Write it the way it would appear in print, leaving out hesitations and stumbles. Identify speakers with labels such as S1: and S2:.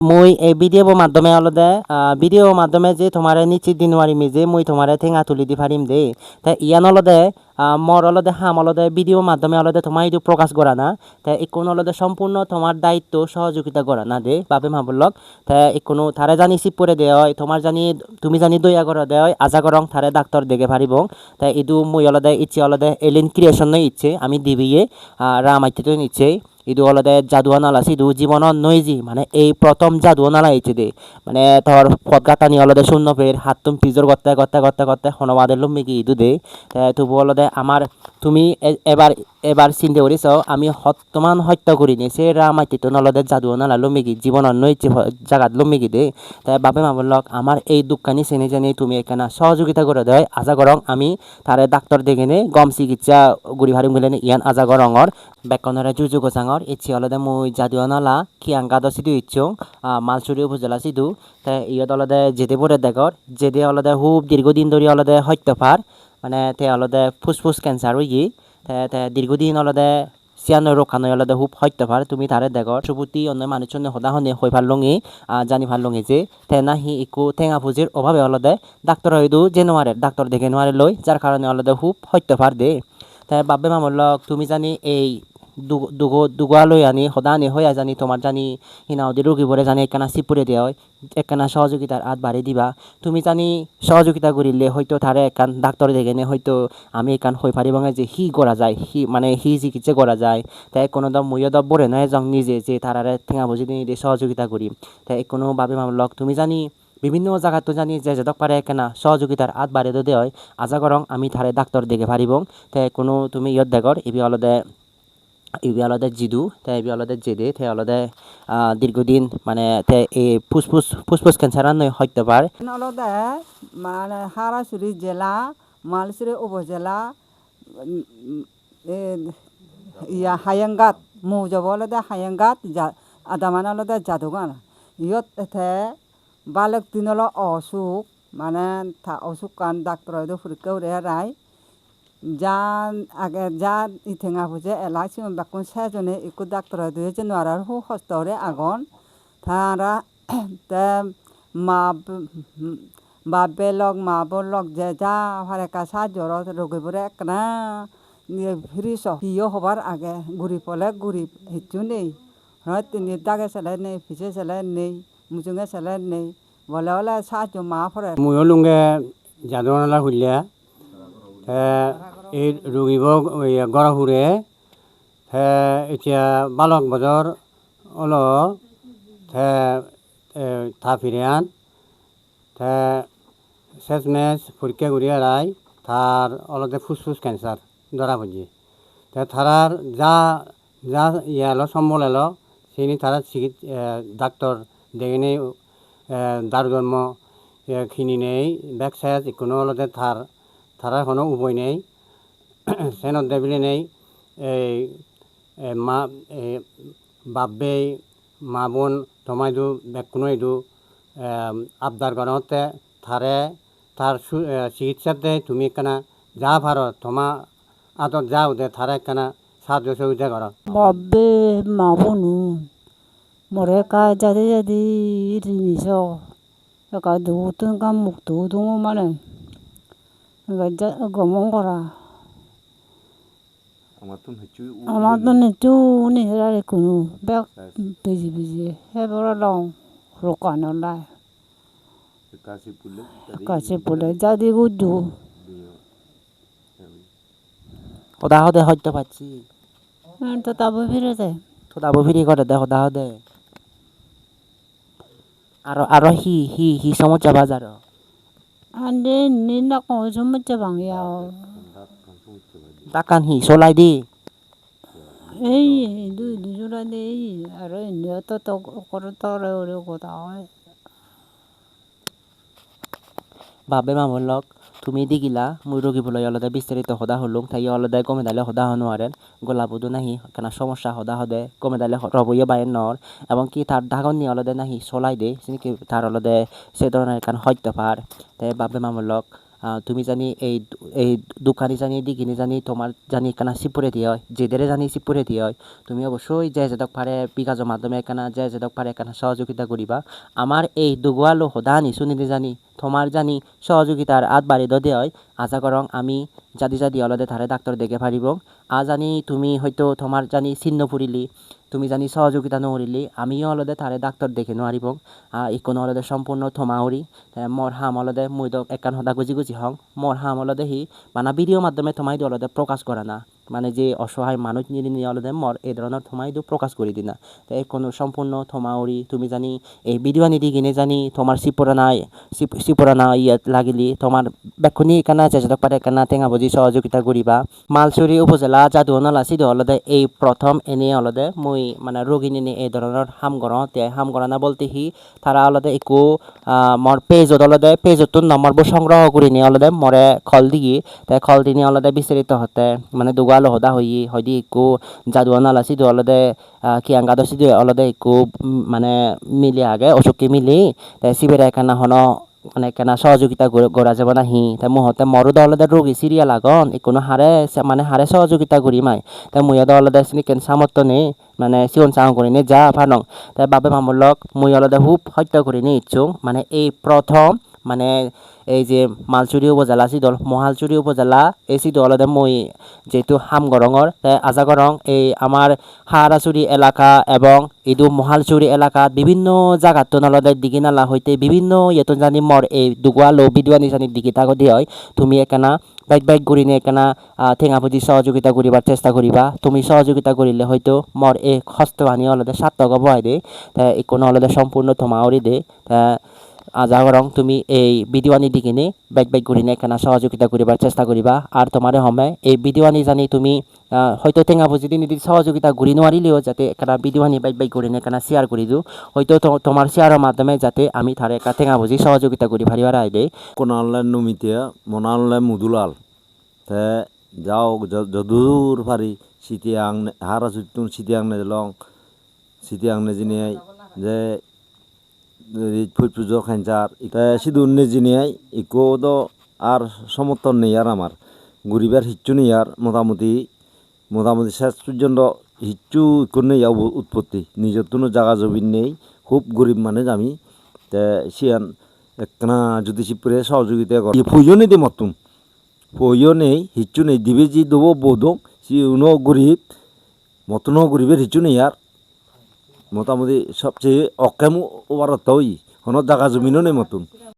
S1: মুই এই ভিডিও মাধ্যমে যে তোমারে নিশ্চিত দিন মারিমি যে মুই তোমারে ঠেঙা তুলি দি পারিম দে তা ইয়ান অলদে মর অলদে হাম অলদে ভিডিও মাধ্যমে অলদে তোমার এইটো প্রকাশ করা না তা ইকোনো অলদে সম্পূর্ণ তোমার দায়িত্ব সহযোগিতা করা না দে বাবে মাবলক তা ইকোনো থারে জানি চিপ করে দেয় তোমার জানি তুমি জানি দয়া করে দেয় আজা করং থারে ডাক্তার দেখে পারিব তা ইদু মুই অলদে ইচ্ছে অলদে এলিন ক্রিয়েশন নই ইচ্ছে আমি দিবিয়ে রামাইতে তো নিচ্ছে ইদু অলদে জাদুয়া নালা সিদু জীবন নইজি মানে এই প্রথম জাদুয়া নালা ইচ্ছে দে মানে তোর পদগাতানি অলদে শূন্য ফের হাত তুম পিজর করতে হনবাদের লম্বি কি ইদু দে তবু অলদে আমার তুমি এবার এবার চিন্তা করিস আমি বর্তমান হত্যা করি নি সে রামাইতে তো নলদে জাদুয়া নালা লম্বি কি জীবন নইছে জাগাত লম্বি কি দে তাই বাপে মামুর লক আমার এই দুঃখানি চেনে জানি তুমি এখানে সহযোগিতা করে দেয় আজা করং আমি তারে ডাক্তার দেখে নে গম চিকিৎসা গুড়ি ভারি মিলে ইয়ান আজা করঙর বেকনরে জুজু গোসাঙর ইচ্ছে অলদে মুই জাদুয়া নালা খিয়াঙ্গা দসিদু ইচ্ছুং মালচুরি উপজেলা সিদু তাই ইয়ত অলদে যেতে পরে দেখর যেদে অলদে খুব দীর্ঘদিন ধরে অলদে হত্যফার মানে তে অলদে ফুসফুস ক্যান্সার হই গি তে দীর্ঘদিন অলদে সিয়ানো রোখানো অলদে খুব হত্যফার তুমি তারে দেখর সুপুতি অন্য মানুষজনে সদাহনে হই ভাললঙি জানি ভাললঙি যে তে না হি ইকু টেঙা পুঁজির অভাবে অলদে ডাক্তার হয়দু যে নোয়ারে ডাক্তার দেখে নোয়ারে লই যার কারণে অলদে খুব হত্যফার দে তাই বাবে মামলক তুমি জানি এই দুগা লৈ আনি সদা আনি হৈ জানি তোমার জানি হিনাওদি রোগীবোৰে জানি একখানা চিপুৰে দিয়া হয় একখানা সহযোগিতার হাত বাড়ি দিবা তুমি জানি সহযোগিতা করিলে হয়তো তারে একখান ডাক্তার দেখে নে হয়তো আমি এখান হই পারিব যে হি করা যায় হি মানে হি চিকিৎসা করা যায় তাই কোনো দম মুইও দব বরে নয় যং নিজে যে তারারে ঠেঙা বুঝি দিয়ে সহযোগিতা করি তাই কোনো ভাবে মামলক তুমি জানি বিভিন্ন জায়গাত তো জানি যে যতক পারে কেনা সহযোগিতার হাত বাড়িয়ে দিতে হয় আশা করং আমি তারে ডাক্তার দেখে পারিব তাই কোনো তুমি ইয়ত দেখর ইবি আলাদা জিদু তাই ইবি আলাদা জেদে তাই আলাদা দীর্ঘদিন মানে তাই এই ফুসফুস ক্যান্সার নয় হইতে পারে
S2: আলাদা মানে হারাসুরি জেলা মালসিরি উপজেলা ইয়া হায়াঙ্গাত মৌজাব আলাদা হায়াঙ্গাত আদামান আলাদা জাদুগান ইয়ত এতে বালক দিনল অসুখ মানে অসুখ কান ডাক্তার পরীক্ষা উড়ে রায় যা আগে যা ইথেঙা বুঝে এলা সিমন বাকুন সেজনে ইকু ডাক্তার দুই যে নোয়ারার হু হস্তরে আগন তারা তে মা বাপে লগ মা বোর লগ যে যা হারেকা সাহায্যর রোগীবোরে একনা ফ্রি হিও হবার আগে ঘুরি পলে ঘুরি হিচু নেই হয় তিনি দাগে সেলাই নেই ফিসে সেলাই নেই মুজুঙে সেলাই নেই বলে বলে সাহায্য মা ফরে
S3: ময়ো লুঙ্গে যাদনালা হইলিয়া এই রোগীব গড় ফুৰে এতিয়া বালক বজাৰ অল ফিরিয়ান শেষমেশ পরীক্ষা করিয়া রায় তার অলতে ফুসফুস ক্যান্সার ধরা পড়ছে তারার যা যা এলো সম্বল এলো সেই তারা ডাক্তার দেখে নেই দারু ধর্ম খিনি নেই ব্যাক সাইজ কোনো অলতে তারা কোনো উপায় নেই সেনত দেবিলে নেই এই মা বাপবে মা বোন তোমাইদু বেকুনো ইদু আবদার করতে তারে তার চিকিৎসাতে তুমি একখানা যা পারো তোমা আদত যাও দে তারা একখানা সাহায্য সহযোগিতা করো
S4: বাপবে মা বোনু মরে কা যাদি যাদি জিনিস একা দুতুন কাম মুক্ত দङ মানে গমন করা আমার তো নিচু নিহরারে কোনো বেগ বেজি হেবর লং রোকানো লাই কাছে বলে যাদি গুদু
S1: সদাহদে হত্যা পাচ্ছি
S4: তো তাবো ফিরে যায়
S1: সদাব ফিরি করে দে সদাহদে আর হি সমস্যা বাজার
S4: আন্দে নিনা কো সমস্যা বাংয়া
S1: তাকান হি চলাই দি
S4: এই দুজোড়া দেই আর নিয়ত তো করতরে ওরে কথা হয়
S1: বাবে মামলক তুমি দিগিলা মুই রোগী বলে অলদে বিস্তারিত সদা হলুম তাই অলদে কমে দালে সদা হনোয়ারেন গোলাপুদু নাহি কেনা সমস্যা সদা হদে কমে দালে রবইয়ে বাইন নর এবং কি তার ঢাকন নিয়ে অলদে নাহি চলাই দে কি তার অলদে সে ধরনের কান হত্যা পার তাই বাবে মামলক তুমি জানি এই দোকানি জানি দিকিনি জানি তোমার জানি এখানে সিপুরে দিয়ে হয় যেদের জানি সিপুরে দিয়ে হয় তুমি অবশ্যই যে যেদক পারে বিকাশের মাধ্যমে এখানে যে যেদক পারে এখানে সহযোগিতা করিবা আমার এই দুগুয়ালো হদানি শুনিতে জানি তোমার জানি সহযোগিতার আত বাড়ি দে হয় আশা করং আমি জাদি অলদে তারে ডাক্তার দেখে পারিব জানি তুমি হয়তো তোমার জানি চিহ্ন ফুরিলি তুমি জানি সহযোগিতা নকরিলি আমিও অলদে তারে ডাক্তার দেখে নোৱাৰিব ইকোনো অলদে সম্পূর্ণ থমাউরি মোর হাম অলদে মুই দক একান সদা গুজি হং মোর হাম অলদে হি মানে ভিডিও মাধ্যমে থমাই দি অলদে প্রকাশ করে না মানে যে অসহায় মানুষ নিয়ে অলদে মর এই ধরনের থমাই দি প্রকাশ করি দিনা তাই কোনো সম্পূর্ণ থমাউরি তুমি জানি এই ভিডিও নিদি কিনে জানি তোমার সিপুরানা ইয়াত লাগিলি তোমার বেক্ষণি এখানে চেষ্টা পারে এখানে টেঙা বুজি সহযোগিতা করিবা মালচুরি উপজেলা যাদুয়ানা সিধু অলদে এই প্রথম এনে অলদে মুই মানে রোগী নিয়ে এই ধরনের হাম গড়না বলতে হি তারা অলদে একো মর পেজত অলদে পেজত নম্বরবোৰ সংগ্রহ কৰি নিয়ে অলদে মরে খল দিগি তাই খল দিনি অলদে বিস্তারিত হতে মানে দুগাল হদা হয়দি একো যাদুয়ানা সিধু অলদে কি আঙ্গাদ সিধু অলদে একো মানে মিলি আগে অসুখী মিলি তাই শিবিরে এখানে হন মানে কেনা সহযোগিতা করা যাব না হি তাই মুহূর্তে মরু দলদের রোগী সিরিয়াল আগন কোনো হারে সহযোগিতা করি মাই তাই মুই দলদের কেন সামর্থ্য নেই মানে সিওন চাও করি নে যা ফানং তাই বাবে মামুলক মুই অলদে হুব হত্যা করি নি ইচ্ছুং মানে এই প্রথম মানে এই যে মালচুরি উপজেলা সিদল মহালচুরি উপজেলা এই সিদল অলদে মুই যেহেতু হামগরঙর তাই আজা করং এই আমার হারাচুরি এলাকা এবং ইদু মহালচুরি এলাকাত বিভিন্ন জায়গাত নলদের দিগি নালা হইতে বিভিন্ন ইয়েতন জানি মর এই দুগুয়ালো বিদুয়ানি জানি দিগি তাগদি হয় তুমি একানা বাইক ঘুরি নিয়ে একানা ঠেঙা পুঁজি সহযোগিতা করিবার চেষ্টা করিবা তুমি সহযোগিতা করিলে হয়তো মর এই হস্তবাণী অলদে সার্থক বহাই দে তাই কোনো অলদে সম্পূর্ণ থমাওরি দে আজা করং তুমি এই বিদিওয়ানি দিকিনি বাইক ঘুরি নিয়ে এখানে সহযোগিতা করিবার চেষ্টা করিবা আর তোমারে হমে এই বিদিওয়ানি জানি তুমি হয়তো টেঙা পুঁজি দিন সহযোগিতা ঘুরি নোৱাৰিলেও যাতে এখানে বিদিওয়ানি বাইক ঘুরি নিয়ে এখানে শেয়ার করি দিও হয়তো তোমার শেয়ারের মাধ্যমে যাতে আমি তারে একটা টেঙা পুঁজি সহযোগিতা করি ভারিবার আই দে
S5: কোনো অনলাইন নমিতে মন অনলাইন মুদুলাল তে যাও যদুর পারি সিটি আংনে হারা চুতুন সিটি আংনে লং সিটি আংনে জিনিয়াই যে ফুটপুজো খাইচার তে সিধু জিনিয়াই ইকো তো আর সমর্থন নেই আর আমার গরিবের হিচ্ছু নেই আর মোটামুটি শেষ পর্যন্ত হিচ্ছু ইকো নেই উৎপত্তি নিজের কোনো জায়গা জমিন নেই খুব গরিব মানুষ আমি তে সিয়ান একখানা যদি সিপুরে সহযোগিতা করে প্রয়োজনই দি মতুন প্রয়োজনেই হিচ্ছু নেই দিবে যে দেবো বোধ সি গরিব মতনও গরিবের হিচ্ছু নেই আর মোটামুটি সবচেয়ে অকেম ওভারত হই কোনো জায়গা জমিনও নেই মতন